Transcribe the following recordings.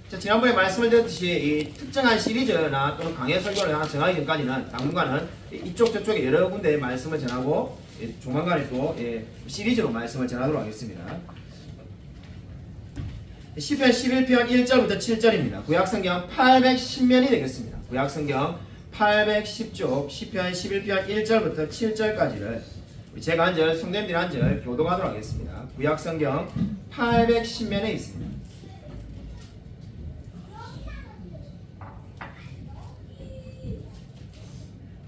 자, 지난번에 말씀을 드렸듯이 이 특정한 시리즈나 또는 강의 설교를 하나 정하기 전까지는 당분간은 이쪽 저쪽에 여러 군데 말씀을 전하고 조만간에 또 시리즈로 말씀을 전하도록 하겠습니다. 시편 11편 1절부터 7절입니다. 구약성경 810면이 되겠습니다. 구약성경 810쪽 시편 11편 1절부터 7절까지를 제가 한 절, 성도님들이 한 절 교독하도록 하겠습니다. 구약성경 810면에 있습니다.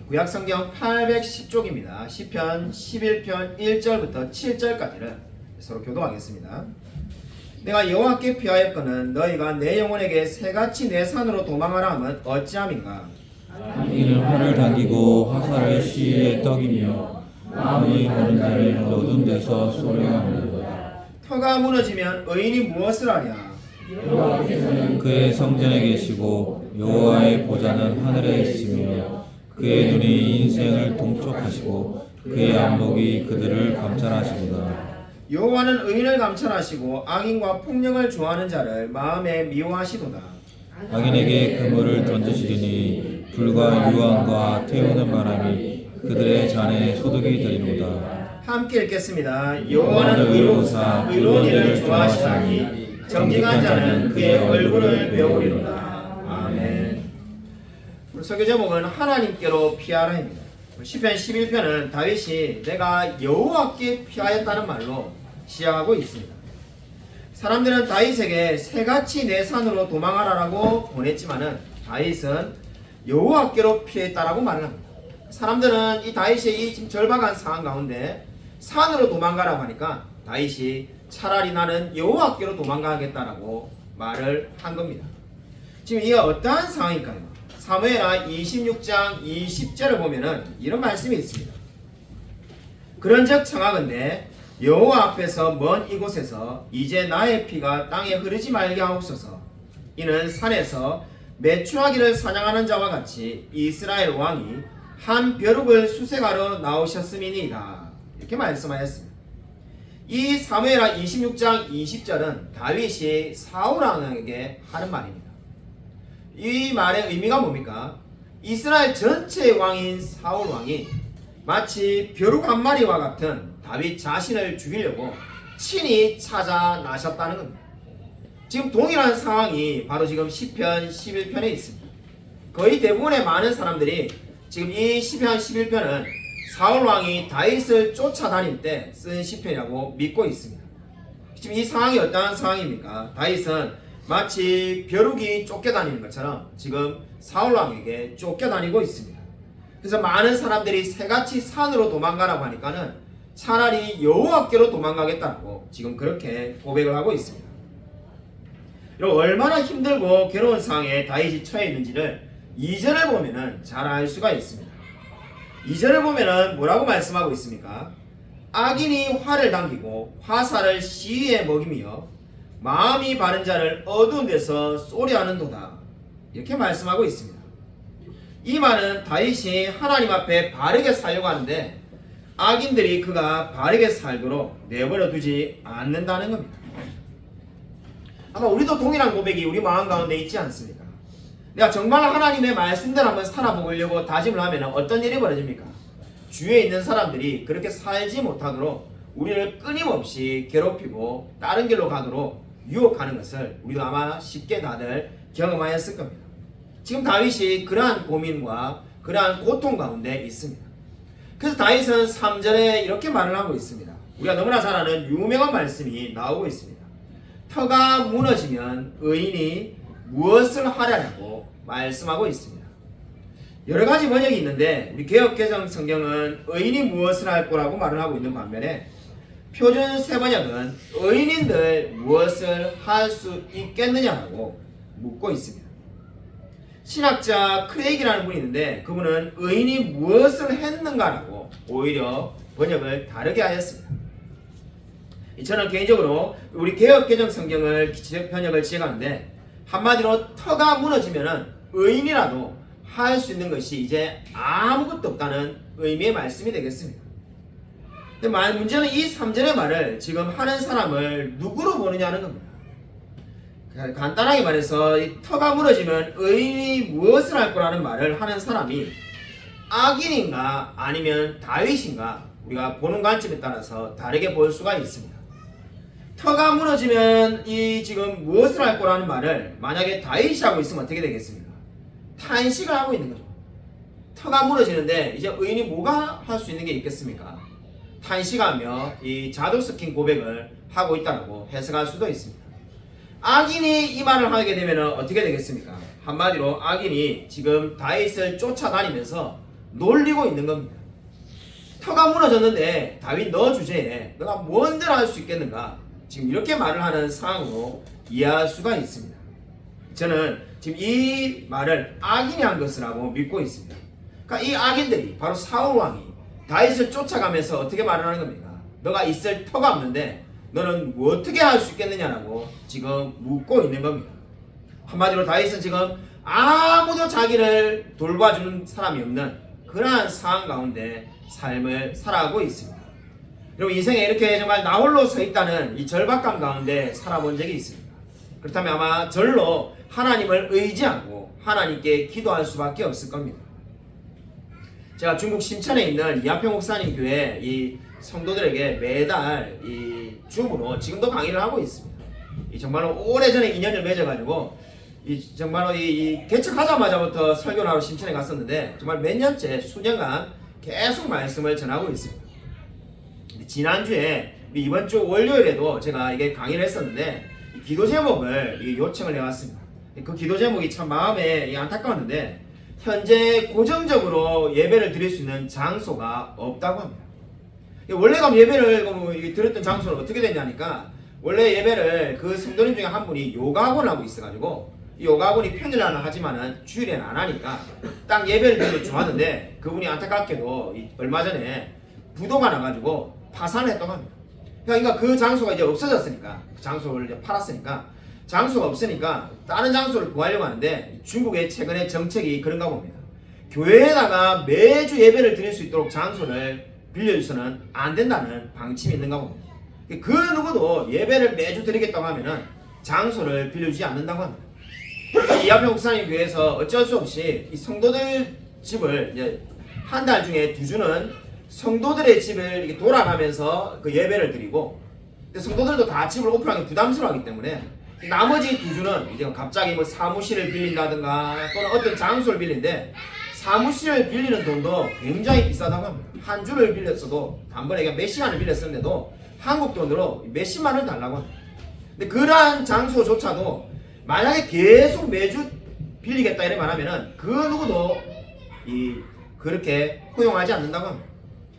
구약성경 810쪽입니다. 시편 11편 1절부터 7절까지를 서로 교독하겠습니다. 내가 여호와께 피하였거늘 너희가 내 영혼에게 새같이 내 산으로 도망하라 하면 어찌함인가. 이는 활을 당기고 화살을 시위의 떡이며 마음이 가는 자를 어두운 데서 소령하느니라. 터가 무너지면 의인이 무엇을 하랴. 여호와께서는 그의 성전에 계시고 여호와의 보좌는 하늘에 있으며 그의 눈이 인생을 동촉하시고 그의 안목이 그들을 감찰하시도다. 여호와는 의인을 감찰하시고 악인과 폭력을 좋아하는 자를 마음에 미워하시도다. 악인에게 그물을 던지시리니 불과 유황과 태우는 바람이 그들의 잔에 소득이 되리로다. 함께 읽겠습니다. 여호와는 의로우사 의로운 일을 좋아하시나니 정직한 자는 그의 얼굴을 배우리로다. 아멘. 우리 설교 제목은 하나님께로 피하라입니다. 시편 11편은 다윗이 내가 여호와께 피하였다는 말로 시작하고 있습니다. 사람들은 다윗에게 새같이 내 산으로 도망하라라고 보냈지만은 다윗은 여호와께로 피했다라고 말을 합니다. 사람들은 이 다윗의 이 지금 절박한 상황 가운데 산으로 도망가라고 하니까 다윗이 차라리 나는 여호와께로 도망가겠다라고 말을 한 겁니다. 지금 이게 어떠한 상황일까요? 사무엘하 26장 20절을 보면은 이런 말씀이 있습니다. 그런즉 청하건대 여호와 앞에서 먼 이곳에서 이제 나의 피가 땅에 흐르지 말게 하옵소서. 이는 산에서 메추라기를 사냥하는 자와 같이 이스라엘 왕이 한 벼룩을 수색하러 나오셨음이니이다. 이렇게 말씀하였습니다. 이 사무엘하 26장 20절은 다윗이 사울 왕에게 하는 말입니다. 이 말의 의미가 뭡니까? 이스라엘 전체의 왕인 사울 왕이 마치 벼룩 한 마리와 같은 다윗 자신을 죽이려고 친히 찾아 나셨다는 겁니다. 지금 동일한 상황이 바로 지금 시편 11편에 있습니다. 거의 대부분의 많은 사람들이 지금 이 시편 11편은 사울 왕이 다윗을 쫓아다닐 때 쓴 시편이라고 믿고 있습니다. 지금 이 상황이 어떠한 상황입니까? 다윗은 마치 벼룩이 쫓겨다니는 것처럼 지금 사울 왕에게 쫓겨다니고 있습니다. 그래서 많은 사람들이 새같이 산으로 도망가라고 하니까는 차라리 여호와께로 도망가겠다고 지금 그렇게 고백을 하고 있습니다. 여러분 얼마나 힘들고 괴로운 상황에 다윗이 처해 있는지를 2절을 보면은 잘 알 수가 있습니다. 2절을 보면은 뭐라고 말씀하고 있습니까? 악인이 활을 당기고 화살을 시위에 먹이며 마음이 바른 자를 어두운 데서 쏘려하는도다. 이렇게 말씀하고 있습니다. 이 말은 다윗이 하나님 앞에 바르게 살려고 하는데 악인들이 그가 바르게 살도록 내버려 두지 않는다는 겁니다. 아마 우리도 동일한 고백이 우리 마음 가운데 있지 않습니까? 내가 정말 하나님의 말씀대로 한번 살아보려고 다짐을 하면 어떤 일이 벌어집니까? 주위에 있는 사람들이 그렇게 살지 못하도록 우리를 끊임없이 괴롭히고 다른 길로 가도록 유혹하는 것을 우리도 아마 쉽게 다들 경험하였을 겁니다. 지금 다윗이 그러한 고민과 그러한 고통 가운데 있습니다. 그래서 다윗은 3절에 이렇게 말을 하고 있습니다. 우리가 너무나 잘 아는 유명한 말씀이 나오고 있습니다. 터가 무너지면 의인이 무엇을 하려고 말씀하고 있습니다. 여러 가지 번역이 있는데 우리 개역개정 성경은 의인이 무엇을 할 거라고 말을 하고 있는 반면에 표준 세번역은 의인인들 무엇을 할 수 있겠느냐고 묻고 있습니다. 신학자 크레이기라는 분이 있는데 그분은 의인이 무엇을 했는가라고 오히려 번역을 다르게 하였습니다. 저는 개인적으로 우리 개역개정 성경을 번역을 지어가는데 한마디로 터가 무너지면 의인이라도 할 수 있는 것이 이제 아무것도 없다는 의미의 말씀이 되겠습니다. 근데 문제는 이 3절의 말을 지금 하는 사람을 누구로 보느냐는 겁니다. 간단하게 말해서 이 터가 무너지면 의인이 무엇을 할 거라는 말을 하는 사람이 악인인가 아니면 다윗인가 우리가 보는 관점에 따라서 다르게 볼 수가 있습니다. 터가 무너지면 이 지금 무엇을 할 거라는 말을 만약에 다윗이 하고 있으면 어떻게 되겠습니까? 탄식을 하고 있는 거죠. 터가 무너지는데 이제 의인이 뭐가 할 수 있는 게 있겠습니까? 탄식하며 이 자도스킨 고백을 하고 있다고 해석할 수도 있습니다. 악인이 이 말을 하게 되면 어떻게 되겠습니까? 한마디로 악인이 지금 다윗을 쫓아다니면서 놀리고 있는 겁니다. 터가 무너졌는데 다윗 너 주제에 너가 뭔들 할 수 있겠는가? 지금 이렇게 말을 하는 상황으로 이해할 수가 있습니다. 저는 지금 이 말을 악인이 한 것이라고 믿고 있습니다. 그러니까 이 악인들이 바로 사울 왕이 다윗을 쫓아가면서 어떻게 말을 하는 겁니까? 너가 있을 터가 없는데 너는 뭐 어떻게 할 수 있겠느냐라고 지금 묻고 있는 겁니다. 한마디로 다윗은 지금 아무도 자기를 돌봐주는 사람이 없는 그러한 상황 가운데 삶을 살아가고 있습니다. 여러분 인생에 이렇게 정말 나 홀로 서 있다는 이 절박감 가운데 살아본 적이 있습니다. 그렇다면 아마 절로 하나님을 의지하고 하나님께 기도할 수밖에 없을 겁니다. 제가 중국 심천에 있는 이하평 목사님 교회 이 성도들에게 매달 이 줌으로 지금도 강의를 하고 있습니다. 정말로 오래전에 인연을 맺어가지고 정말로 이 개척하자마자부터 설교를 하러 심천에 갔었는데 정말 몇 년째 수년간 계속 말씀을 전하고 있습니다. 지난주에 이번 주 월요일에도 제가 이게 강의를 했었는데 기도 제목을 요청을 해왔습니다. 그 기도 제목이 참 마음에 안타까웠는데 현재 고정적으로 예배를 드릴 수 있는 장소가 없다고 합니다. 원래가 예배를 드렸던 장소는 어떻게 됐냐니까 원래 예배를 그 성도님 중에 한 분이 요가학원을 하고 있어가지고 이 요가학원이 평일에는 하지만은 주일에는 안 하니까 딱 예배를 드리면 좋았는데 그분이 안타깝게도 얼마 전에 부도가 나가지고 파산을 했다고 합니다. 그러니까 그 장소가 이제 없어졌으니까 그 장소를 이제 팔았으니까 장소가 없으니까 다른 장소를 구하려고 하는데 중국의 최근의 정책이 그런가 봅니다. 교회에다가 매주 예배를 드릴 수 있도록 장소를 빌려주서는 안 된다는 방침이 있는가 봅니다. 그 누구도 예배를 매주 드리겠다고 하면은 장소를 빌려주지 않는다고 합니다. 이하평 목사님 교회에서 어쩔 수 없이 이 성도들 집을 이제 한 달 중에 2주는 성도들의 집을 이렇게 돌아가면서 그 예배를 드리고 근데 성도들도 다 집을 오픈하기 부담스러워하기 때문에 나머지 2주는 이제 갑자기 뭐 사무실을 빌린다든가 또는 어떤 장소를 빌리는데 사무실을 빌리는 돈도 굉장히 비싸다고 합니다. 한 주를 빌렸어도 단번에 몇 시간을 빌렸었는데도 한국 돈으로 몇십만 원 달라고 합니다. 근데 그러한 장소조차도 만약에 계속 매주 빌리겠다 이래 말하면은 그 누구도 그렇게 허용하지 않는다고 합니다.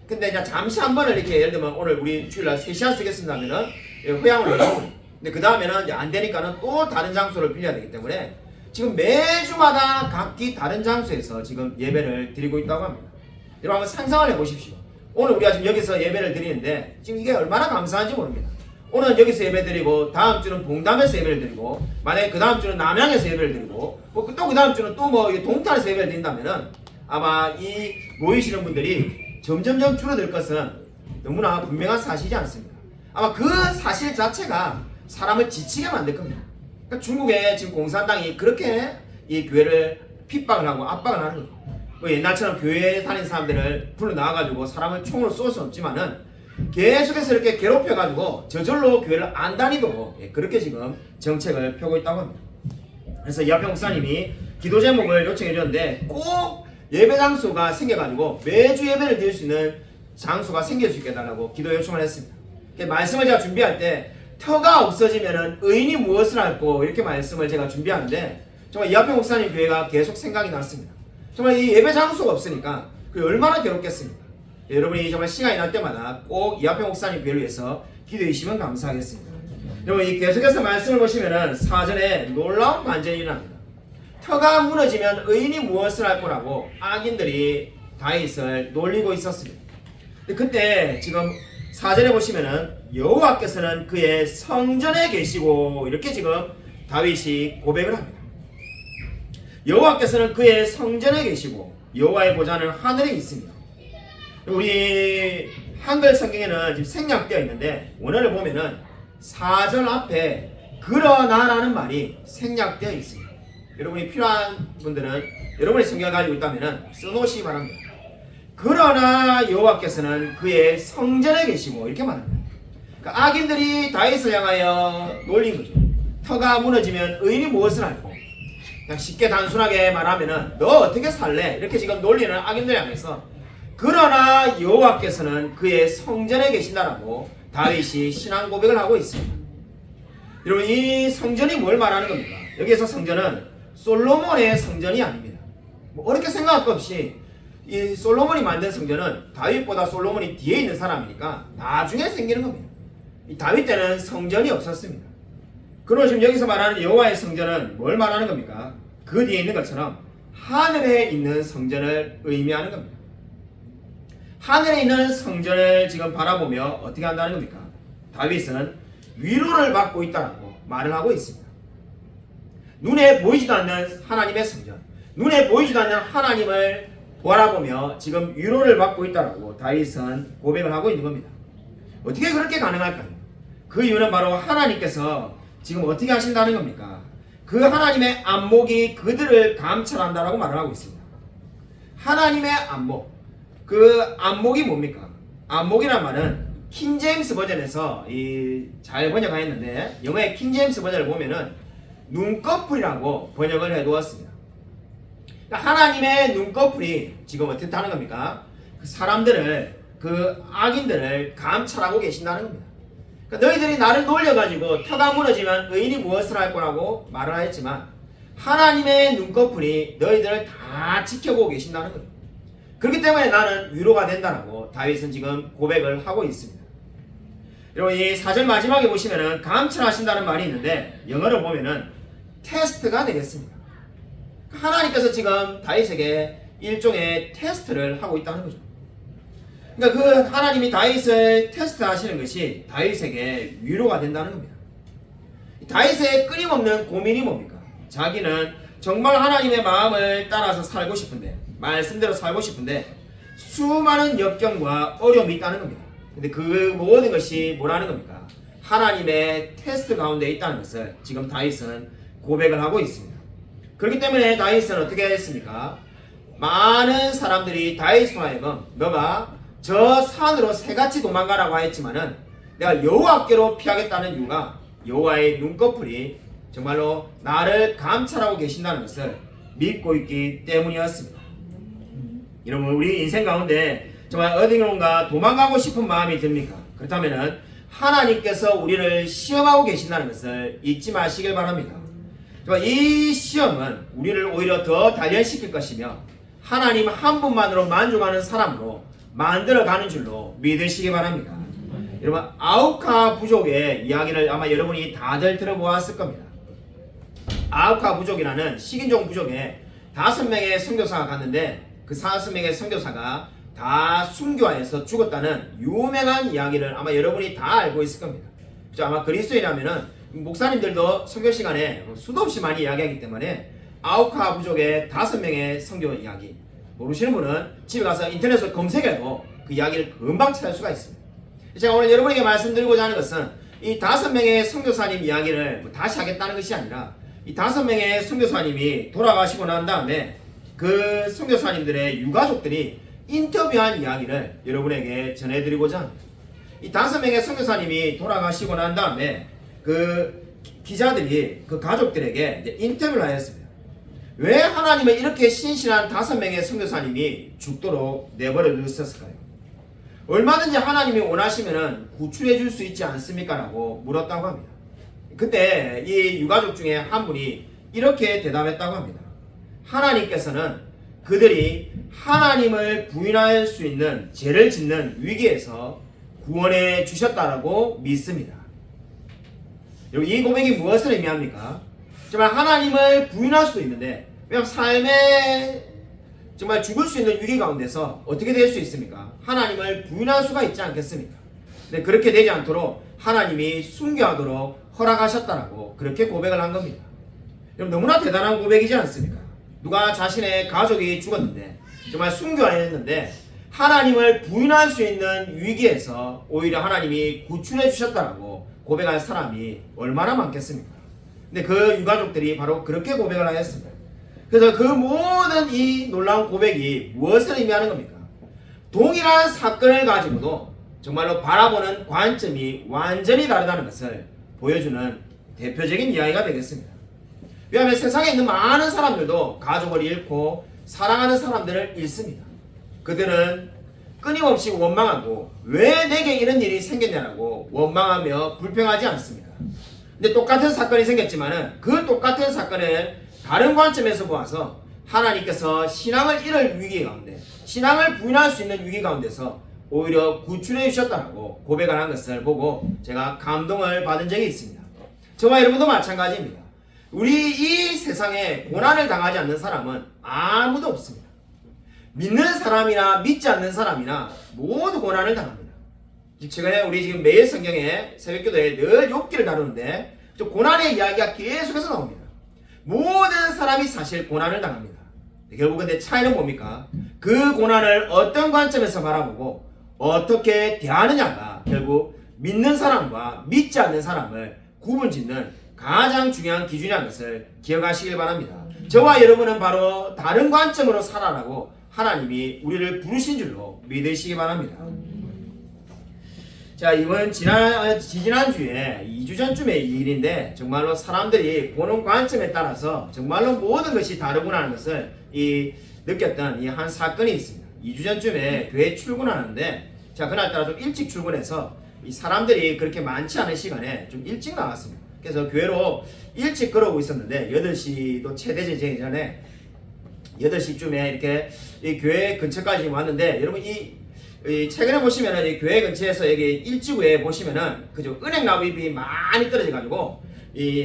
근데 이제 잠시 한 번을 이렇게 예를 들면 오늘 우리 주일날 3시간 쓰겠습니다 하면은 허용을 해요. 근데 그 다음에는 이제 안 되니까는 또 다른 장소를 빌려야 되기 때문에 지금 매주마다 각기 다른 장소에서 지금 예배를 드리고 있다고 합니다. 여러분 한번 상상을 해보십시오. 오늘 우리가 지금 여기서 예배를 드리는데 지금 이게 얼마나 감사한지 모릅니다. 오늘 여기서 예배 드리고 다음 주는 봉담에서 예배를 드리고 만약에 그 다음 주는 남양에서 예배를 드리고 또 그 다음 주는 또 뭐 동탄에서 예배를 드린다면은 아마 이 모이시는 분들이 점점점 줄어들 것은 너무나 분명한 사실이지 않습니까? 아마 그 사실 자체가 사람을 지치게 만들 겁니다. 그러니까 중국의 지금 공산당이 그렇게 이 교회를 핍박을 하고 압박을 하는 거죠. 뭐 옛날처럼 교회에 다니는 사람들을 불러 나와가지고 사람을 총으로 쏠 수는 없지만은 계속해서 이렇게 괴롭혀가지고 저절로 교회를 안 다니도록 그렇게 지금 정책을 펴고 있다고 합니다. 그래서 이하평 목사님이 기도 제목을 요청해 주셨는데 꼭 예배 장소가 생겨가지고 매주 예배를 드릴 수 있는 장소가 생길 수 있게 해달라고 기도 요청을 했습니다. 말씀을 제가 준비할 때 터가 없어지면은 의인이 무엇을 할고 이렇게 말씀을 제가 준비하는데 정말 이하평 목사님 교회가 계속 생각이 났습니다. 정말 이 예배 장소가 없으니까 그 얼마나 괴롭겠습니까? 여러분이 정말 시간이 날 때마다 꼭 이하평 목사님 교회를 위해서 기도해 주시면 감사하겠습니다. 여러분 이 계속해서 말씀을 보시면은 사전에 놀라운 반전이 일어납니다. 터가 무너지면 의인이 무엇을 할 거라고 악인들이 다윗을 놀리고 있었습니다. 그때 지금 사전에 보시면은 여호와께서는 그의 성전에 계시고 이렇게 지금 다윗이 고백을 합니다. 여호와께서는 그의 성전에 계시고 여호와의 보좌는 하늘에 있습니다. 우리 한글 성경에는 지금 생략되어 있는데 원어를 보면은 4절 앞에 그러나라는 말이 생략되어 있습니다. 여러분이 필요한 분들은 여러분의 성경을 가지고 있다면 써놓으시기 바랍니다. 그러나 여호와께서는 그의 성전에 계시고 이렇게 말합니다. 그러니까 악인들이 다윗을 향하여 놀린 거죠. 터가 무너지면 의인이 무엇을 알고, 그냥 쉽게 단순하게 말하면은 너 어떻게 살래? 이렇게 지금 놀리는 악인들 향해서 그러나 여호와께서는 그의 성전에 계신다라고 다윗이 신앙 고백을 하고 있습니다. 여러분, 이 성전이 뭘 말하는 겁니까? 여기에서 성전은 솔로몬의 성전이 아닙니다. 뭐 어렵게 생각할 것 없이 이 솔로몬이 만든 성전은 다윗보다 솔로몬이 뒤에 있는 사람이니까 나중에 생기는 겁니다. 이 다윗 때는 성전이 없었습니다. 그러면 지금 여기서 말하는 여호와의 성전은 뭘 말하는 겁니까? 그 뒤에 있는 것처럼 하늘에 있는 성전을 의미하는 겁니다. 하늘에 있는 성전을 지금 바라보며 어떻게 한다는 겁니까? 다윗은 위로를 받고 있다고 말을 하고 있습니다. 눈에 보이지도 않는 하나님의 성전, 눈에 보이지도 않는 하나님을 바라보며 지금 위로를 받고 있다고 다윗은 고백을 하고 있는 겁니다. 어떻게 그렇게 가능할까요? 그 이유는 바로 하나님께서 지금 어떻게 하신다는 겁니까? 그 하나님의 안목이 그들을 감찰한다라고 말을 하고 있습니다. 하나님의 안목, 그 안목이 뭡니까? 안목이란 말은 킹제임스 버전에서 잘 번역하였는데 영어의 킹제임스 버전을 보면은 눈꺼풀이라고 번역을 해두었습니다. 하나님의 눈꺼풀이 지금 어떻게 하는 겁니까? 그 사람들을, 그 악인들을 감찰하고 계신다는 겁니다. 그러니까 너희들이 나를 놀려가지고 터가 무너지면 의인이 무엇을 할 거라고 말을 하였지만 하나님의 눈꺼풀이 너희들을 다 지켜보고 계신다는 거예요. 그렇기 때문에 나는 위로가 된다라고 다윗은 지금 고백을 하고 있습니다. 여러분, 이 4절 마지막에 보시면은 감찰하신다는 말이 있는데 영어로 보면은 테스트가 되겠습니다. 하나님께서 지금 다윗에게 일종의 테스트를 하고 있다는 거죠. 그러니까 그 하나님이 다윗을 테스트하시는 것이 다윗에게 위로가 된다는 겁니다. 다윗의 끊임없는 고민이 뭡니까? 자기는 정말 하나님의 마음을 따라서 살고 싶은데, 말씀대로 살고 싶은데 수많은 역경과 어려움이 있다는 겁니다. 근데 그 모든 것이 뭐라는 겁니까? 하나님의 테스트 가운데 있다는 것을 지금 다윗은 고백을 하고 있습니다. 그렇기 때문에 다윗은 어떻게 했습니까? 많은 사람들이 다윗으로 하여금 너가 저 산으로 새같이 도망가라고 하였지만은 내가 여호와께로 피하겠다는 이유가 여호와의 눈꺼풀이 정말로 나를 감찰하고 계신다는 것을 믿고 있기 때문이었습니다. 여러분, 우리 인생 가운데 정말 어디론가 도망가고 싶은 마음이 듭니까? 그렇다면은 하나님께서 우리를 시험하고 계신다는 것을 잊지 마시길 바랍니다. 이 시험은 우리를 오히려 더 단련시킬 것이며 하나님 한 분만으로 만족하는 사람으로 만들어가는 줄로 믿으시기 바랍니다. 여러분, 아우카 부족의 이야기를 아마 여러분이 다들 들어보았을 겁니다. 아우카 부족이라는 식인종 부족에 5명의 선교사가 갔는데 그 5명의 선교사가 다 순교하여서 죽었다는 유명한 이야기를 아마 여러분이 다 알고 있을 겁니다. 아마 그리스도인이라면은 목사님들도 선교 시간에 수도 없이 많이 이야기하기 때문에 아우카 부족의 5명의 선교 이야기 모르시는 분은 집에 가서 인터넷으로 검색해도 그 이야기를 금방 찾을 수가 있습니다. 제가 오늘 여러분에게 말씀드리고자 하는 것은 이 5명의 선교사님 이야기를 다시 하겠다는 것이 아니라 이 5명의 선교사님이 돌아가시고 난 다음에 그 선교사님들의 유가족들이 인터뷰한 이야기를 여러분에게 전해드리고자 합니다. 이 5명의 선교사님이 돌아가시고 난 다음에 그 기자들이 그 가족들에게 이제 인터뷰를 하였습니다. 왜 하나님은 이렇게 신실한 5명의 선교사님이 죽도록 내버려 두셨을까요? 얼마든지 하나님이 원하시면은 구출해 줄 수 있지 않습니까? 라고 물었다고 합니다. 그때 이 유가족 중에 한 분이 이렇게 대답했다고 합니다. 하나님께서는 그들이 하나님을 부인할 수 있는 죄를 짓는 위기에서 구원해 주셨다라고 믿습니다. 여러분, 이 고백이 무엇을 의미합니까? 정말 하나님을 부인할 수 있는데, 왜냐하면 삶에 정말 죽을 수 있는 위기 가운데서 어떻게 될 수 있습니까? 하나님을 부인할 수가 있지 않겠습니까? 근데 그렇게 되지 않도록 하나님이 순교하도록 허락하셨다라고 그렇게 고백을 한 겁니다. 여러분, 너무나 대단한 고백이지 않습니까? 누가 자신의 가족이 죽었는데 정말 순교하였는데 하나님을 부인할 수 있는 위기에서 오히려 하나님이 구출해 주셨다라고 고백할 사람이 얼마나 많겠습니까? 근데 그 유가족들이 바로 그렇게 고백을 하였습니다. 그래서 그 모든 이 놀라운 고백이 무엇을 의미하는 겁니까? 동일한 사건을 가지고도 정말로 바라보는 관점이 완전히 다르다는 것을 보여주는 대표적인 이야기가 되겠습니다. 왜냐하면 세상에 있는 많은 사람들도 가족을 잃고 사랑하는 사람들을 잃습니다. 그들은 끊임없이 원망하고 왜 내게 이런 일이 생겼냐고 원망하며 불평하지 않습니다. 근데 똑같은 사건이 생겼지만은 그 똑같은 사건을 다른 관점에서 보아서 하나님께서 신앙을 잃을 위기 가운데, 신앙을 부인할 수 있는 위기 가운데서 오히려 구출해 주셨다고 고백을 한 것을 보고 제가 감동을 받은 적이 있습니다. 저와 여러분도 마찬가지입니다. 우리 이 세상에 고난을 당하지 않는 사람은 아무도 없습니다. 믿는 사람이나 믿지 않는 사람이나 모두 고난을 당합니다. 최근에 우리 지금 매일 성경에 새벽기도에 늘 욥기를 다루는데 고난의 이야기가 계속해서 나옵니다. 모든 사람이 사실 고난을 당합니다. 결국 근데 차이는 뭡니까? 그 고난을 어떤 관점에서 바라보고 어떻게 대하느냐가 결국 믿는 사람과 믿지 않는 사람을 구분짓는 가장 중요한 기준이라는 것을 기억하시길 바랍니다. 저와 여러분은 바로 다른 관점으로 살아라고 하나님이 우리를 부르신 줄로 믿으시기 바랍니다. 자, 이번 지난주에 2주 전쯤의 일인데 정말로 사람들이 보는 관점에 따라서 정말로 모든 것이 다르구나 하는 것을 느꼈던 이 한 사건이 있습니다. 2주 전쯤에 교회 출근하는데 자, 그날따라 좀 일찍 출근해서 이 사람들이 그렇게 많지 않은 시간에 좀 일찍 나왔습니다. 그래서 교회로 일찍 걸어오고 있었는데 8시도 최대 제정이 전에 8시쯤에 이렇게 이 교회 근처까지 왔는데 여러분 이 최근에 보시면은 이 교회 근처에서 여기 일지구에 보시면은 그죠 은행나무 잎이 많이 떨어져 가지고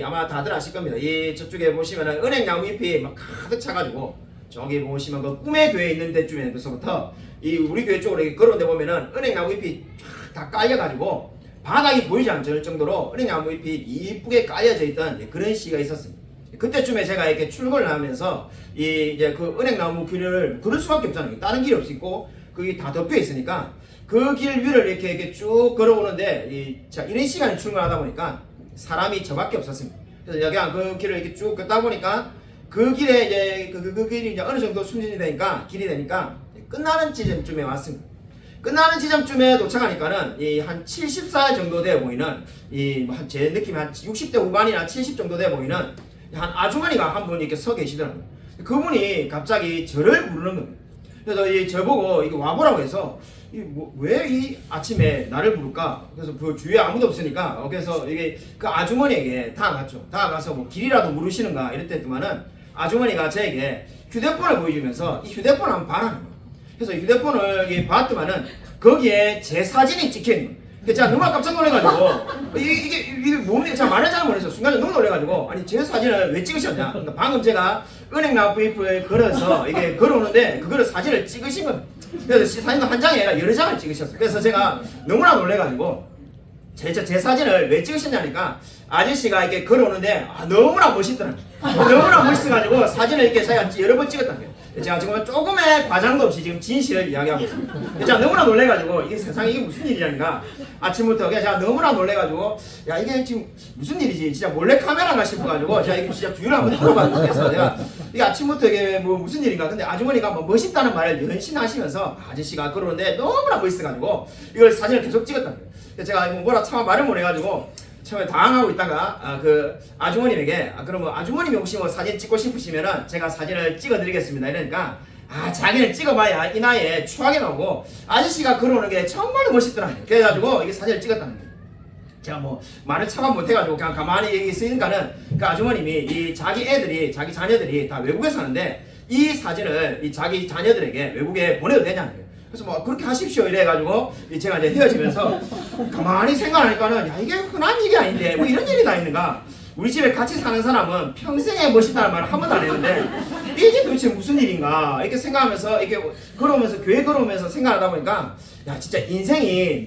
아마 다들 아실 겁니다. 이 저쪽에 보시면은 은행나무 잎이 막 가득 차가지고 저기 보시면 그 꿈의 교회 있는 데쯤에서부터 이 우리 교회 쪽으로 이렇게 걸어온 데 보면은 은행나무 잎이 다 깔려가지고 바닥이 보이지 않을 정도로 은행나무 잎이 이쁘게 깔려져 있던 그런 시기가 있었습니다. 그때쯤에 제가 이렇게 출근을 하면서 이제 그 은행나무 길을 걸을 수밖에 없잖아요. 다른 길이 없고 그게 다 덮여 있으니까 그 길 위를 이렇게 쭉 걸어오는데 자, 이런 시간에 출근하다 보니까 사람이 저밖에 없었습니다. 그래서 그냥 그 길을 이렇게 쭉 걷다 보니까 그 길에 이제 그 길이 이제 어느 정도 숨진이 되니까 길이 되니까 끝나는 지점쯤에 왔습니다. 끝나는 지점쯤에 도착하니까는 한 70살 정도 돼 보이는 제 느낌이 한 60대 후반이나 70 정도 돼 보이는 한 아주머니가 한 분 이렇게 서 계시더라고요. 그분이 갑자기 저를 부르는 겁니다. 그래서 저보고 이거 와보라고 해서 왜 이 아침에 나를 부를까? 그래서 그 주위에 아무도 없으니까 그래서 이게 그 아주머니에게 다가갔죠. 다가가서 뭐 길이라도 물으시는가 이랬더니만은 아주머니가 저에게 휴대폰을 보여주면서 이 휴대폰을 한번 봐라는 거예요. 그래서 휴대폰을 봤더만은 거기에 제 사진이 찍혀있는 거예요. 제가 너무 깜짝 놀래가지고 이게 뭡니까? 제가 말을 잘 못해서 순간에 너무 놀래가지고 아니 제 사진을 왜 찍으셨냐? 그러니까 방금 제가 은행나무 잎을 걸어서 이게 걸어오는데 그거를 사진을 찍으신 거예요. 그래서 사진도 한 장이 아니라 여러 장을 찍으셨어요. 그래서 제가 너무나 놀래가지고 제 사진을 왜 찍으셨냐니까 아저씨가 이렇게 걸어오는데 너무나 멋있더라고요. 너무나 멋있어가지고 사진을 이렇게 제가 여러 번 찍었다는 거예요. 제가 지금 조금의 과장도 없이 지금 진실을 이야기하고 있습니다. 제가 너무나 놀래가지고 이게 세상에 이게 무슨 일이라는가 아침부터 제가 너무나 놀래가지고 야 이게 지금 무슨 일이지 진짜 몰래 카메라가 싶어가지고 제가 이게 진짜 주위를 한번 들어봤는데 그래서 제가 이게 아침부터 이게 뭐 무슨 일인가 근데 아주머니가 뭐 멋있다는 말을 연신하시면서 아저씨가 그러는데 너무나 멋있어가지고 이걸 사진을 계속 찍었다는 거예요. 그래서 제가 뭐라 차마 말을 못해가지고 처음에 당황하고 있다가 그 아주머님에게 그럼 아주머님이 혹시 뭐 사진 찍고 싶으시면은 제가 사진을 찍어드리겠습니다 이러니까 자기는 찍어봐야 이 나이에 추하게 나오고 아저씨가 걸어오는 게 정말 멋있더라. 그래가지고 이게 사진을 찍었다는 거예요. 제가 뭐 말을 차마 못해가지고 그냥 가만히 여기 있으니까는 그 아주머님이 자기 자녀들이 다 외국에 사는데 이 사진을 자기 자녀들에게 외국에 보내도 되냐는 거예요. 그래서 뭐 그렇게 하십시오 이래가지고 제가 이제 헤어지면서 가만히 생각하니까는 야 이게 흔한 일이 아닌데 뭐 이런 일이 다 있는가. 우리 집에 같이 사는 사람은 평생에 멋있다는 말을 한 번도 안 했는데 이게 도대체 무슨 일인가 이렇게 생각하면서 이렇게 걸어오면서 교회 걸어오면서 생각하다 보니까 야 진짜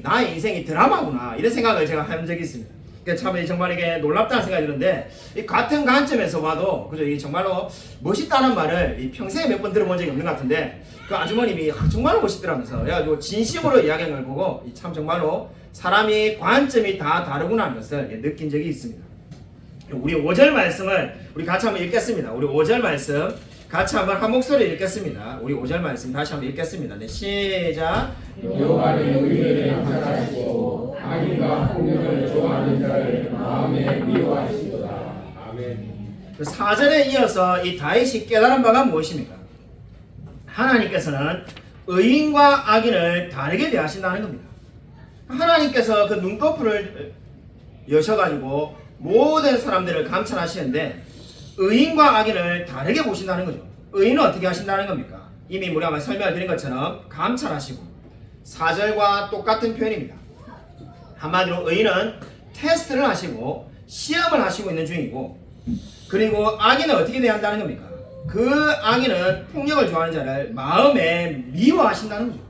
나의 인생이 드라마구나 이런 생각을 제가 한 적이 있습니다. 참 정말 이게 놀랍다는 생각이 드는데 이 같은 관점에서 봐도 그죠? 이 정말로 멋있다는 말을 이 평생에 몇 번 들어본 적이 없는 것 같은데 그 아주머님이 정말로 멋있더라면서 그래가지고 진심으로 이야기한 걸 보고 참 정말로 사람이 관점이 다 다르구나 하는 것을 느낀 적이 있습니다. 우리 5절 말씀을 우리 같이 한번 읽겠습니다. 우리 5절 말씀 같이 한번 한 목소리 읽겠습니다. 우리 5절 말씀 다시 한번 읽겠습니다. 네, 시작. 여호와는 의인을 감찰하시고 악인과 폭력을 좋아하는 자를 마음에 미워하시도다. 아멘. 4절에 이어서 이 다윗이 깨달은 바가 무엇입니까? 하나님께서는 의인과 악인을 다르게 대하신다는 겁니다. 하나님께서 그 눈꺼풀을 여셔가지고 모든 사람들을 감찰하시는데 의인과 악인을 다르게 보신다는 거죠. 의인은 어떻게 하신다는 겁니까? 이미 우리가 설명을 드린 것처럼 감찰하시고 4절과 똑같은 표현입니다. 한마디로 의인은 테스트를 하시고 시험을 하시고 있는 중이고 그리고 악인은 어떻게 대한다는 겁니까? 그 악인은 폭력을 좋아하는 자를 마음에 미워하신다는 거죠.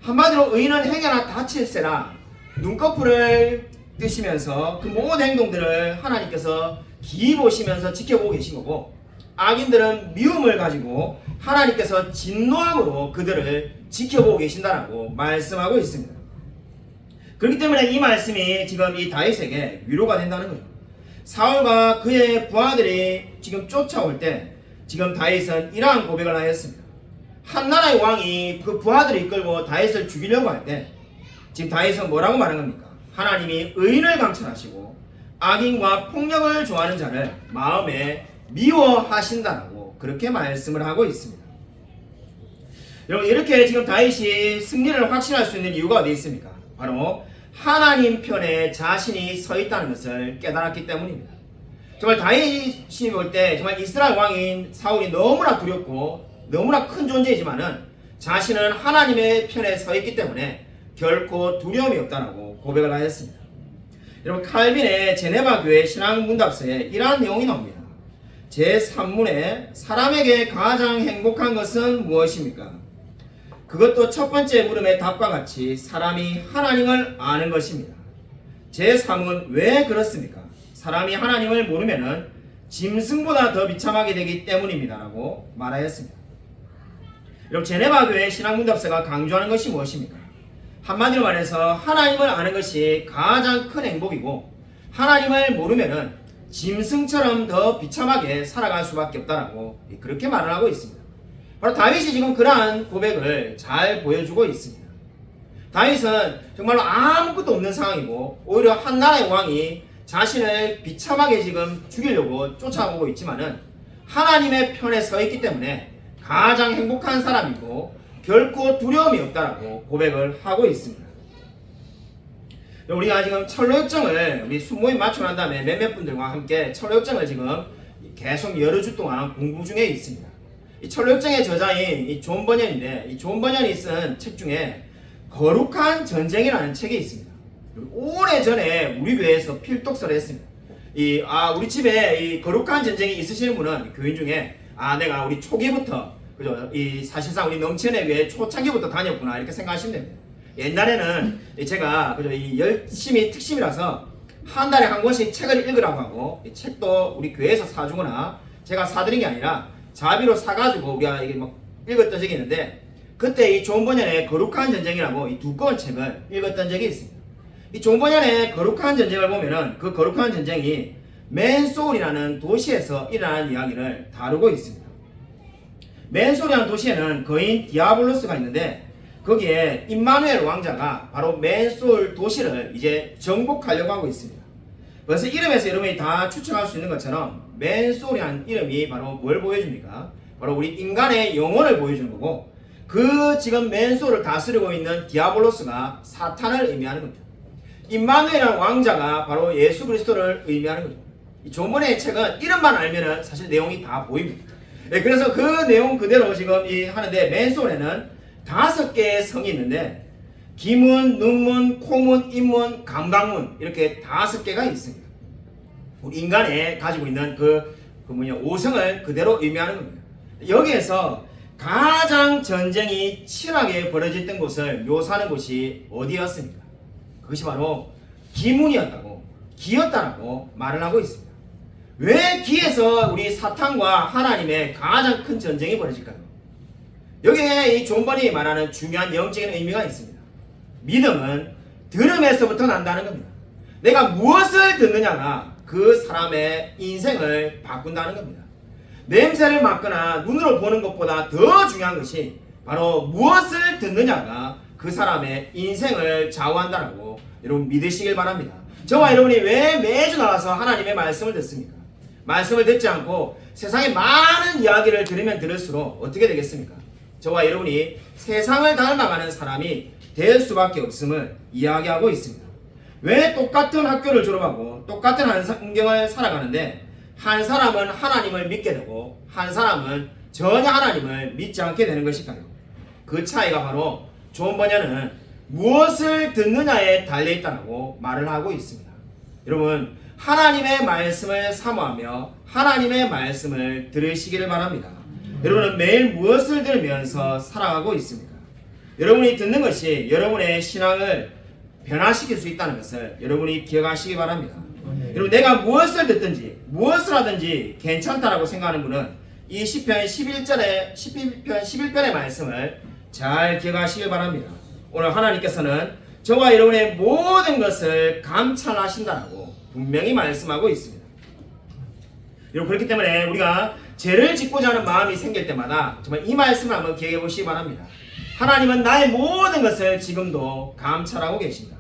한마디로 의인은 행여나 다칠세라 눈꺼풀을 뜨시면서 그 모든 행동들을 하나님께서 기이 보시면서 지켜보고 계신 거고 악인들은 미움을 가지고 하나님께서 진노함으로 그들을 지켜보고 계신다라고 말씀하고 있습니다. 그렇기 때문에 이 말씀이 지금 이 다윗에게 위로가 된다는 거죠. 사울과 그의 부하들이 지금 쫓아올 때 지금 다윗은 이러한 고백을 하였습니다. 한 나라의 왕이 그 부하들을 이끌고 다윗을 죽이려고 할 때 지금 다윗은 뭐라고 말한 겁니까? 하나님이 의인을 감찰하시고 악인과 폭력을 좋아하는 자를 마음에 미워하신다라고 그렇게 말씀을 하고 있습니다. 여러분 이렇게 지금 다윗이 승리를 확신할 수 있는 이유가 어디 있습니까? 바로 하나님 편에 자신이 서 있다는 것을 깨달았기 때문입니다. 정말 다윗이 볼 때 정말 이스라엘 왕인 사울이 너무나 두렵고 너무나 큰 존재이지만은 자신은 하나님의 편에 서 있기 때문에 결코 두려움이 없다라고 고백을 하였습니다. 여러분 칼빈의 제네바 교회 신앙 문답서에 이러한 내용이 나옵니다. 제3문에 사람에게 가장 행복한 것은 무엇입니까? 그것도 첫 번째 물음의 답과 같이 사람이 하나님을 아는 것입니다. 제3은 왜 그렇습니까? 사람이 하나님을 모르면은 짐승보다 더 비참하게 되기 때문입니다. 라고 말하였습니다. 여러분 제네바 교회 신앙문답서가 강조하는 것이 무엇입니까? 한마디로 말해서 하나님을 아는 것이 가장 큰 행복이고 하나님을 모르면은 짐승처럼 더 비참하게 살아갈 수밖에 없다라고 그렇게 말을 하고 있습니다. 바로 다윗이 지금 그러한 고백을 잘 보여주고 있습니다. 다윗은 정말로 아무것도 없는 상황이고 오히려 한 나라의 왕이 자신을 비참하게 지금 죽이려고 쫓아오고 있지만은 하나님의 편에 서 있기 때문에 가장 행복한 사람이고 결코 두려움이 없다라고 고백을 하고 있습니다. 우리가 지금 철로역정을 우리 순모임 마치고 난 다음에 몇몇 분들과 함께 철로역정을 지금 계속 여러 주 동안 공부 중에 있습니다. 이 철로역정의 저자인 이 존 버년인데 이 존 버년이 쓴 책 중에 거룩한 전쟁이라는 책이 있습니다. 오래전에 우리 교회에서 필독서를 했습니다. 우리 집에 이 거룩한 전쟁이 있으시는 분은 교인 중에 내가 우리 초기부터 그죠? 사실상 우리 넘치는 교회 초창기부터 다녔구나 이렇게 생각하시면 됩니다. 옛날에는 제가 그죠? 열심히 특심이라서 한 달에 한 권씩 책을 읽으라고 하고 이 책도 우리 교회에서 사주거나 제가 사드린 게 아니라 자비로 사가지고 우리가 이게 막 읽었던 적이 있는데 그때 이 존 버년의 거룩한 전쟁이라고 이 두꺼운 책을 읽었던 적이 있습니다. 이 존 버년의 거룩한 전쟁을 보면은 그 거룩한 전쟁이 맨소울이라는 도시에서 일어난 이야기를 다루고 있습니다. 맨소울이라는 도시에는 거인 디아블로스가 있는데 거기에 임마누엘 왕자가 바로 맨소울 도시를 이제 정복하려고 하고 있습니다. 그래서 이름에서 여러분이 다 추측할 수 있는 것처럼 맨소울이라는 이름이 바로 뭘 보여줍니까? 바로 우리 인간의 영혼을 보여주는 거고 그 지금 맨소울을 다스리고 있는 디아블로스가 사탄을 의미하는 겁니다. 임마누엘이라는 왕자가 바로 예수 그리스도를 의미하는 거죠. 이 존버의 책은 이름만 알면은 사실 내용이 다 보입니다. 네, 그래서 그 내용 그대로 지금 하는데 맨소울에는 5개의 성이 있는데 기문, 눈문, 코문, 입문, 감각문 이렇게 5개가 있습니다. 우리 인간에 가지고 있는 그 5성을 그대로 의미하는 겁니다. 여기에서 가장 전쟁이 치열하게 벌어졌던 곳을 묘사하는 곳이 어디였습니까? 그것이 바로 기문이었다고 기였다라고 말을 하고 있습니다. 왜 기에서 우리 사탄과 하나님의 가장 큰 전쟁이 벌어질까요? 여기에 이 존 번이 말하는 중요한 영적인 의미가 있습니다. 믿음은 들음에서부터 난다는 겁니다. 내가 무엇을 듣느냐가 그 사람의 인생을 바꾼다는 겁니다. 냄새를 맡거나 눈으로 보는 것보다 더 중요한 것이 바로 무엇을 듣느냐가 그 사람의 인생을 좌우한다라고 여러분 믿으시길 바랍니다. 저와 여러분이 왜 매주 나와서 하나님의 말씀을 듣습니까? 말씀을 듣지 않고 세상의 많은 이야기를 들으면 들을수록 어떻게 되겠습니까? 저와 여러분이 세상을 닮아가는 사람이 될 수밖에 없음을 이야기하고 있습니다. 왜 똑같은 학교를 졸업하고 똑같은 환경을 살아가는데 한 사람은 하나님을 믿게 되고 한 사람은 전혀 하나님을 믿지 않게 되는 것일까요? 그 차이가 바로 존 버녀는 무엇을 듣느냐에 달려있다고 말을 하고 있습니다. 여러분, 하나님의 말씀을 사모하며 하나님의 말씀을 들으시기를 바랍니다. 여러분은 매일 무엇을 들으면서 살아가고 있습니까? 여러분이 듣는 것이 여러분의 신앙을 변화시킬 수 있다는 것을 여러분이 기억하시기 바랍니다. 여러분, 내가 무엇을 듣든지 무엇을 하든지 괜찮다라고 생각하는 분은 이 시편 11편의 말씀을 잘 기억하시길 바랍니다. 오늘 하나님께서는 저와 여러분의 모든 것을 감찰하신다고 분명히 말씀하고 있습니다. 여러분, 그렇기 때문에 우리가 죄를 짓고자 하는 마음이 생길 때마다 정말 이 말씀을 한번 기억해 보시기 바랍니다. 하나님은 나의 모든 것을 지금도 감찰하고 계십니다.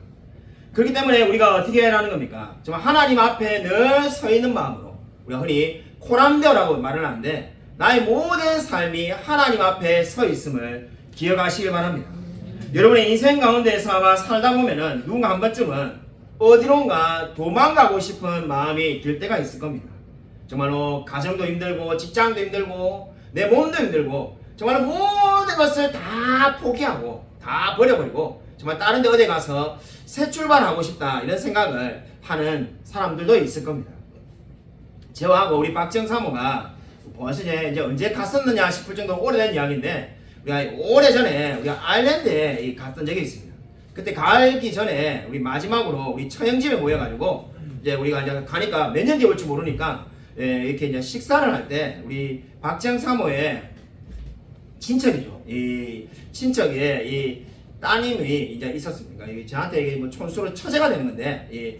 그렇기 때문에 우리가 어떻게 해야 하는 겁니까? 정말 하나님 앞에 늘 서 있는 마음으로, 우리가 흔히 코람데오라고 말을 하는데 나의 모든 삶이 하나님 앞에 서 있음을 기억하시길 바랍니다. 여러분의 인생 가운데서 아마 살다 보면은 누군가 한 번쯤은 어디론가 도망가고 싶은 마음이 들 때가 있을 겁니다. 정말로 가정도 힘들고 직장도 힘들고 내 몸도 힘들고 정말 모든 것을 다 포기하고 다 버려버리고 정말 다른 데 어디 가서 새 출발하고 싶다 이런 생각을 하는 사람들도 있을 겁니다. 저하고 우리 박정 사모가 벌써 이제 언제 갔었느냐 싶을 정도로 오래된 이야기인데 우리가 오래전에 우리가 아일랜드에 갔던 적이 있습니다. 그때 가기 전에 우리 마지막으로 우리 처형집에 모여가지고 이제 우리가 이제 가니까 몇 년 뒤에 올지 모르니까 이렇게 이제 식사를 할 때 우리 박정 사모의 친척이죠. 이 친척의 이 따님이 이제 있었습니다. 저한테 이게 뭐 촌수로 처제가 되는 건데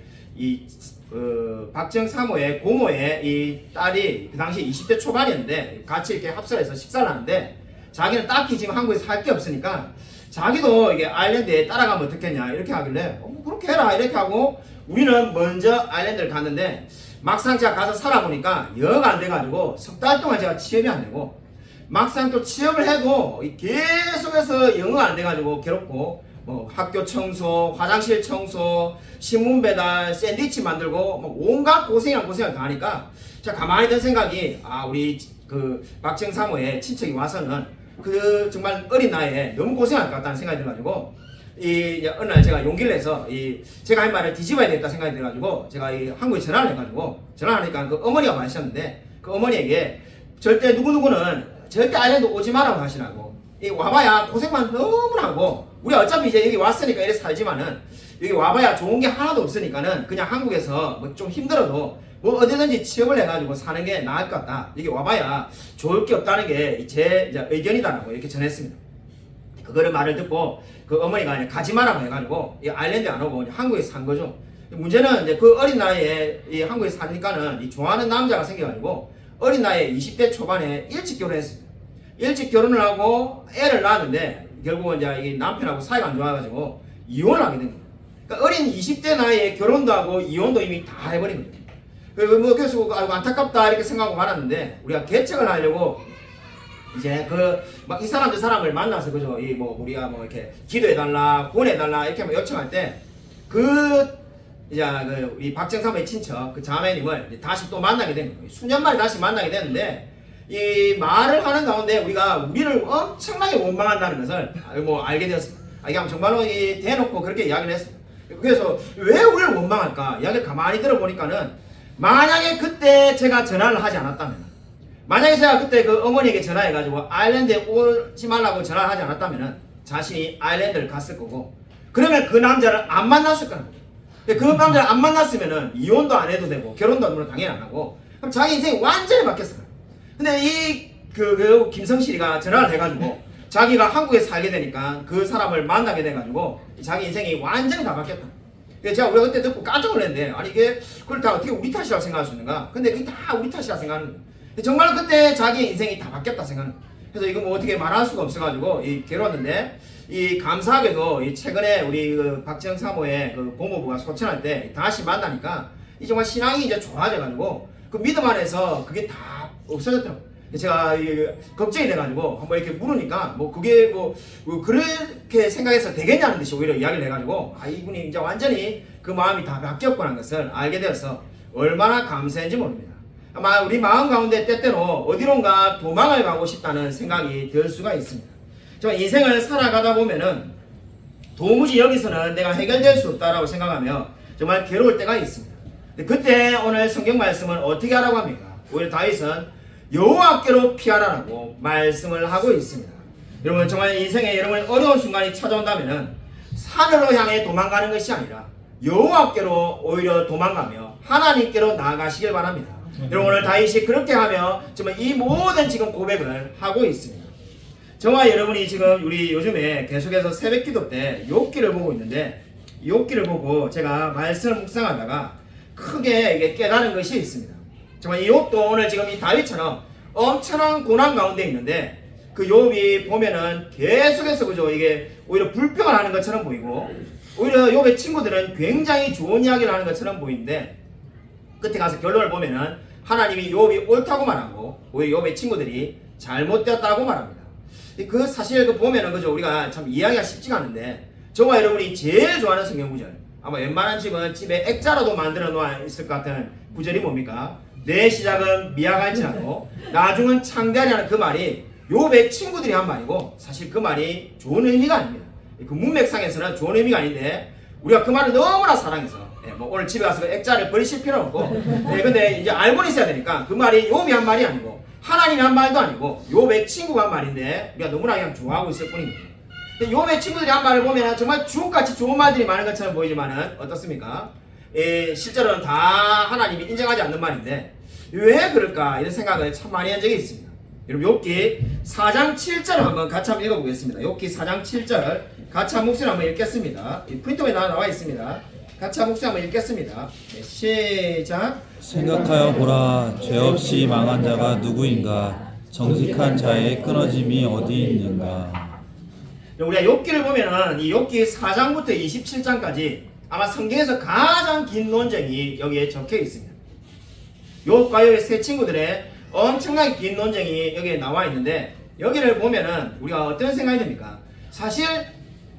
박정 사모의 고모의 이 딸이 그 당시 20대 초반이었는데 같이 이렇게 합석해서 식사를 하는데 자기는 딱히 지금 한국에서 할 게 없으니까 자기도 이게 아일랜드에 따라가면 어떻겠냐 이렇게 하길래 그렇게 해라 이렇게 하고 우리는 먼저 아일랜드를 갔는데 막상 제가 가서 살아보니까 영어가 안 돼가지고 석 달 동안 제가 취업이 안 되고 막상 또 취업을 해도 계속해서 영어가 안 돼가지고 괴롭고 뭐 학교 청소, 화장실 청소, 신문 배달, 샌드위치 만들고 뭐 온갖 고생을 다 하니까 제가 가만히 든 생각이 우리 그 박정 사모의 친척이 와서는 그 정말 어린 나이에 너무 고생할 것 같다는 생각이 들어가지고 어느 날 제가 용기를 내서 제가 한 말을 뒤집어야 되겠다 생각이 들어가지고 제가 한국에 전화를 해가지고 전화하니까 그 어머니가 마셨는데 그 어머니에게 절대 누구누구는 절대 아일랜드 오지 마라고 하시라고 와봐야 고생만 너무 하고 우리 어차피 이제 여기 왔으니까 이래 살지만은 여기 와봐야 좋은 게 하나도 없으니까는 그냥 한국에서 뭐 좀 힘들어도 뭐 어디든지 취업을 해가지고 사는 게 나을 것 같다. 여기 와봐야 좋을 게 없다는 게 제 의견이다라고 이렇게 전했습니다. 그거를 말을 듣고 그 어머니가 이제 가지 마라고 해가지고 이 아일랜드 안 오고 한국에서 산 거죠. 문제는 이제 그 어린 나이에 이 한국에서 사니까는 이 좋아하는 남자가 생겨가지고 어린 나이에 20대 초반에 일찍 결혼했습니다. 일찍 결혼을 하고 애를 낳았는데 결국은 이제 이 남편하고 사이가 안 좋아가지고 이혼을 하게 된 겁니다. 그러니까 어린 20대 나이에 결혼도 하고 이혼도 이미 다 해버린 거죠. 그리고 뭐 그래서 안타깝다 이렇게 생각하고 말았는데 우리가 개척을 하려고 이제 막 이 사람 저 사람을 만나서 그죠 우리가 뭐 이렇게 기도해달라 구원해달라 이렇게 요청할 때 이 박정사모의 친척 그 자매님을 다시 또 만나게 된 거예요. 수년 만에 다시 만나게 됐는데 이 말을 하는 가운데 우리를 엄청나게 원망한다는 것을 알게 되었습니다. 이게 정말로 대놓고 그렇게 이야기를 했습니다. 그래서 왜 우리를 원망할까 이야기를 가만히 들어보니까는 만약에 그때 제가 전화를 하지 않았다면 만약에 제가 그때 그 어머니에게 전화해가지고 아일랜드에 오지 말라고 전화를 하지 않았다면 자신이 아일랜드를 갔을 거고 그러면 그 남자를 안 만났을 거라는 거예요. 근데 그 남자를 안 만났으면은 이혼도 안 해도 되고 결혼도 물론 당연히 안 하고 그럼 자기 인생이 완전히 바뀌었어요. 근데 그 김성실이가 전화를 해가지고 자기가 한국에 살게 되니까 그 사람을 만나게 돼가지고 자기 인생이 완전히 다 바뀌었다. 근데 제가 우리가 그때 듣고 깜짝 놀랐는데 아니 이게 그걸 다 어떻게 우리 탓이라고 생각할 수 있는가? 근데 그게 다 우리 탓이라고 생각하는 거예요. 정말 그때 자기 인생이 다 바뀌었다 생각하는 거예요. 그래서 이거 뭐 어떻게 말할 수가 없어가지고 괴로웠는데 이 감사하게도 이 최근에 우리 그 박지영 사모의 그 고모부가 소천할 때 다시 만나니까 이 정말 신앙이 이제 좋아져가지고 그 믿음 안에서 그게 다 없어졌더라고요. 제가 걱정이 돼가지고 한번 이렇게 물으니까 뭐 그게 뭐 그렇게 생각해서 되겠냐는 듯이 오히려 이야기를 해가지고 아 이분이 이제 완전히 그 마음이 다 바뀌었구나 것을 알게 되어서 얼마나 감사한지 모릅니다. 아마 우리 마음 가운데 때때로 어디론가 도망을 가고 싶다는 생각이 들 수가 있습니다. 정말 인생을 살아가다 보면은 도무지 여기서는 내가 해결될 수 없다라고 생각하며 정말 괴로울 때가 있습니다. 그때 오늘 성경 말씀은 어떻게 하라고 합니까? 오히려 다윗은 여호와께로 피하라라고 말씀을 하고 있습니다. 여러분 정말 인생에 여러분의 어려운 순간이 찾아온다면은 산으로 향해 도망가는 것이 아니라 여호와께로 오히려 도망가며 하나님께로 나아가시길 바랍니다. 여러분 오늘 다윗이 그렇게 하며 정말 이 모든 지금 고백을 하고 있습니다. 저와 여러분이 지금 우리 요즘에 계속해서 새벽기도 때 욥기를 보고 있는데 욥기를 보고 제가 말씀을 묵상하다가 크게 이게 깨달은 것이 있습니다. 정말 이 욥도 오늘 지금 이 다윗처럼 엄청난 고난 가운데 있는데 그 욥이 보면은 계속해서 그죠 이게 오히려 불평을 하는 것처럼 보이고 오히려 욥의 친구들은 굉장히 좋은 이야기를 하는 것처럼 보이는데 끝에 가서 결론을 보면은 하나님이 욥이 옳다고 말하고 오히려 욥의 친구들이 잘못되었다고 말합니다. 그 사실 그 보면은 그죠 우리가 참 이해하기가 쉽지가 않은데 저와 여러분이 제일 좋아하는 성경 구절 아마 웬만한 집은 집에 액자라도 만들어 놓아 있을 것 같은 구절이 뭡니까? 내 시작은 미약할지라도 나중은 창대하리라는 그 말이 욥의 친구들이 한 말이고 사실 그 말이 좋은 의미가 아닙니다. 그 문맥상에서는 좋은 의미가 아닌데 우리가 그 말을 너무나 사랑해서 뭐 오늘 집에 가서 그 액자를 버리실 필요 없고 근데 이제 알고는 있어야 되니까 그 말이 욥이 한 말이 아니고 하나님이 한 말도 아니고 욥의 친구가 한 말인데 우리가 너무나 그냥 좋아하고 있을 뿐입니다. 욥의 친구들이 한 말을 보면 정말 주옥같이 좋은 말들이 많은 것처럼 보이지만은 어떻습니까? 실제로는 다 하나님이 인정하지 않는 말인데 왜 그럴까 이런 생각을 참 많이 한 적이 있습니다. 여러분 욥기 4장 7절을 한번 같이 한번 읽어보겠습니다. 욥기 4장 7절 같이 한 목소리 한번 읽겠습니다. 이 프린터에 나와 있습니다. 같이 한 목소리 한번 읽겠습니다. 네, 시작. 생각하여 보라 죄 없이 망한 자가 누구인가 정직한 자의 끊어짐이 어디 있는가. 우리가 욥기를 보면은 이 욥기 4장부터 27장까지 아마 성경에서 가장 긴 논쟁이 여기에 적혀 있습니다. 욥과 욥의 세 친구들의 엄청나게 긴 논쟁이 여기에 나와 있는데 여기를 보면은 우리가 어떤 생각이 듭니까? 사실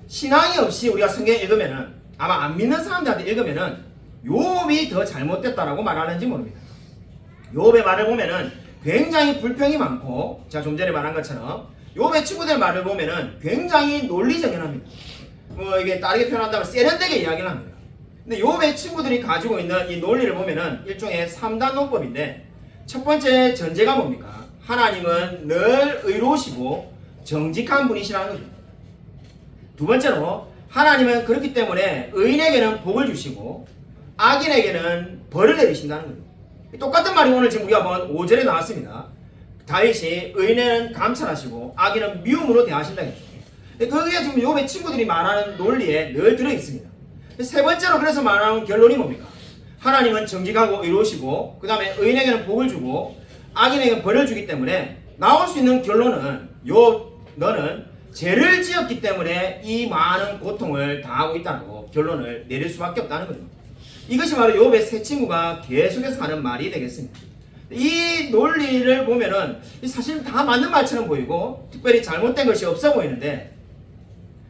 신앙이 없이 우리가 성경을 읽으면은 아마 안 믿는 사람들한테 읽으면은 욥이 더 잘못됐다라고 말하는지 모릅니다. 욥의 말을 보면은 굉장히 불평이 많고 제가 좀 전에 말한 것처럼 욥의 친구들 말을 보면은 굉장히 논리적인 합니다. 뭐 이게 다르게 표현한다면 세련되게 이야기를 합니다. 근데 욥의 친구들이 가지고 있는 이 논리를 보면은 일종의 3단 논법인데 첫 번째 전제가 뭡니까? 하나님은 늘 의로우시고 정직한 분이시라는 거죠. 두 번째로 하나님은 그렇기 때문에 의인에게는 복을 주시고 악인에게는 벌을 내리신다는 거죠. 똑같은 말이 오늘 지금 우리가 본 5절에 나왔습니다. 다윗이 의인은 감찰하시고 악인은 미움으로 대하신다 했죠. 그게 지금 욥의 친구들이 말하는 논리에 늘 들어있습니다. 세 번째로 그래서 말하는 결론이 뭡니까? 하나님은 정직하고 의로우시고 그 다음에 의인에게는 복을 주고 악인에게는 벌을 주기 때문에 나올 수 있는 결론은 욥 너는 죄를 지었기 때문에 이 많은 고통을 당하고 있다고 결론을 내릴 수밖에 없다는 거죠. 이것이 바로 욥의 세 친구가 계속해서 하는 말이 되겠습니다. 이 논리를 보면은 사실 다 맞는 말처럼 보이고 특별히 잘못된 것이 없어 보이는데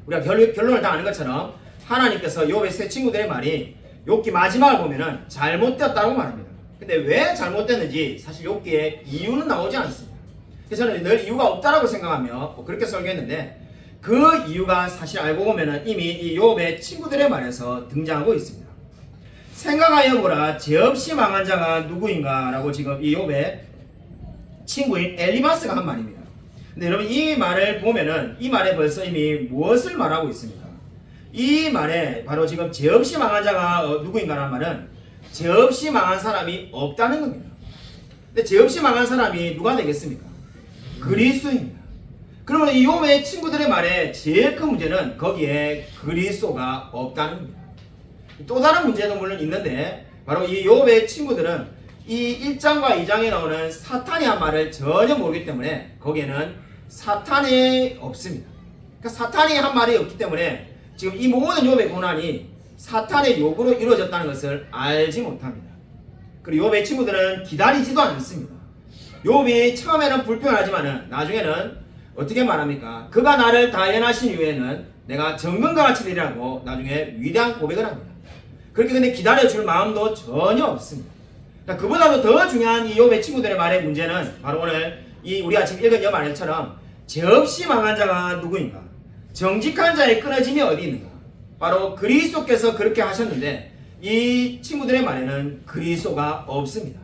우리가 결론을 다 아는 것처럼 하나님께서 욥의 세 친구들의 말이 욥기 마지막을 보면은 잘못되었다고 말합니다. 근데 왜 잘못됐는지 사실 욥기에 이유는 나오지 않습니다. 그래서 저는 늘 이유가 없다라고 생각하며 그렇게 설교했는데 그 이유가 사실 알고 보면은 이미 이 욥의 친구들의 말에서 등장하고 있습니다. 생각하여 보라 죄 없이 망한 자가 누구인가 라고 지금 이 욥의 친구인 엘리바스가 한 말입니다. 근데 여러분 이 말을 보면은 이 말에 벌써 이미 무엇을 말하고 있습니까? 이 말에 바로 지금 죄 없이 망한 자가 누구인가라는 말은 죄 없이 망한 사람이 없다는 겁니다. 근데 죄 없이 망한 사람이 누가 되겠습니까? 그리스도입니다. 그러면 이 욥의 친구들의 말에 제일 큰 문제는 거기에 그리스도가 없다는 겁니다. 또 다른 문제도 물론 있는데 바로 이 욥의 친구들은 이 1장과 2장에 나오는 사탄이 한 말을 전혀 모르기 때문에 거기에는 사탄이 없습니다. 그러니까 사탄이 한 말이 없기 때문에 지금 이 모든 욥의 고난이 사탄의 요구로 이루어졌다는 것을 알지 못합니다. 그리고 욥의 친구들은 기다리지도 않습니다. 욥이 처음에는 불평하지만은 나중에는 어떻게 말합니까? 그가 나를 단련하신 이후에는 내가 정금과 같이 되리라고 나중에 위대한 고백을 합니다. 그렇게 근데 기다려줄 마음도 전혀 없습니다. 그보다도 더 중요한 이 욥의 친구들의 말의 문제는 바로 오늘 이 우리가 지금 읽은 이 말처럼 죄 없이 망한 자가 누구인가? 정직한 자의 끊어짐이 어디 있는가? 바로 그리스도께서 그렇게 하셨는데 이 친구들의 말에는 그리스도가 없습니다.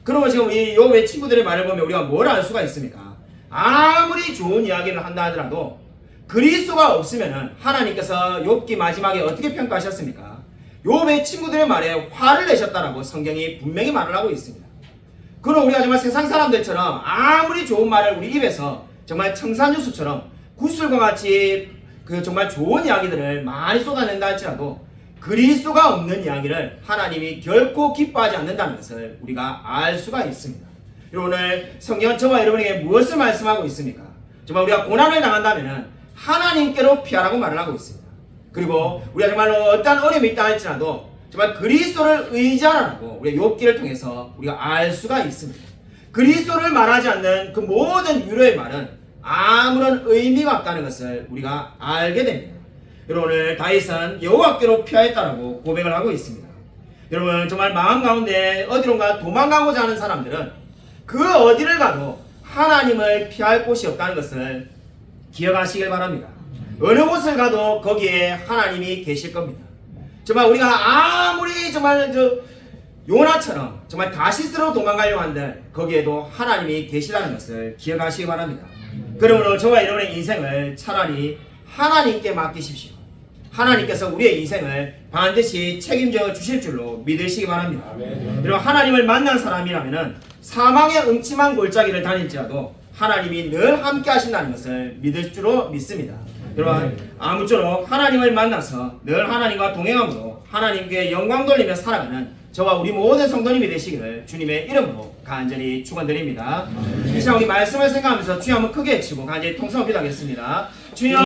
그러면 지금 이 욥의 친구들의 말을 보면 우리가 뭘 알 수가 있습니까? 아무리 좋은 이야기를 한다 하더라도 그리스도가 없으면은 하나님께서 욥기 마지막에 어떻게 평가하셨습니까? 욥의 친구들의 말에 화를 내셨다라고 성경이 분명히 말을 하고 있습니다. 그럼 우리가 정말 세상 사람들처럼 아무리 좋은 말을 우리 입에서 정말 청산유수처럼 구슬과 같이 그 정말 좋은 이야기들을 많이 쏟아낸다 할지라도 그리스도가 없는 이야기를 하나님이 결코 기뻐하지 않는다는 것을 우리가 알 수가 있습니다. 오늘 성경은 저와 여러분에게 무엇을 말씀하고 있습니까? 정말 우리가 고난을 당한다면 하나님께로 피하라고 말을 하고 있습니다. 그리고 우리가 정말로 어떠한 어려움이 있다 할지라도 정말 그리스도를 의지하라고 우리가 욥기를 통해서 우리가 알 수가 있습니다. 그리스도를 말하지 않는 그 모든 위로의 말은 아무런 의미가 없다는 것을 우리가 알게 됩니다. 여러분 오늘 다윗은 여호와께로 피하였다라고 고백을 하고 있습니다. 여러분 정말 마음 가운데 어디론가 도망가고자 하는 사람들은 그 어디를 가도 하나님을 피할 곳이 없다는 것을 기억하시길 바랍니다. 어느 곳을 가도 거기에 하나님이 계실 겁니다. 정말 우리가 아무리 정말 요나처럼 정말 다시스로 도망가려고 한들 거기에도 하나님이 계시다는 것을 기억하시기 바랍니다. 그러므로 저와 여러분의 인생을 차라리 하나님께 맡기십시오. 하나님께서 우리의 인생을 반드시 책임져 주실 줄로 믿으시기 바랍니다. 그리고 하나님을 만난 사람이라면 사망의 음침한 골짜기를 다닐지라도 하나님이 늘 함께 하신다는 것을 믿을 줄로 믿습니다. 여러분 아무쪼록 하나님을 만나서 늘 하나님과 동행함으로 하나님께 영광 돌리며 살아가는 저와 우리 모든 성도님이 되시기를 주님의 이름으로 간절히 축원드립니다. 이 시간 우리 말씀을 생각하면서 주여 한번 크게 외치고 간절히 통성을 기도하겠습니다. 주여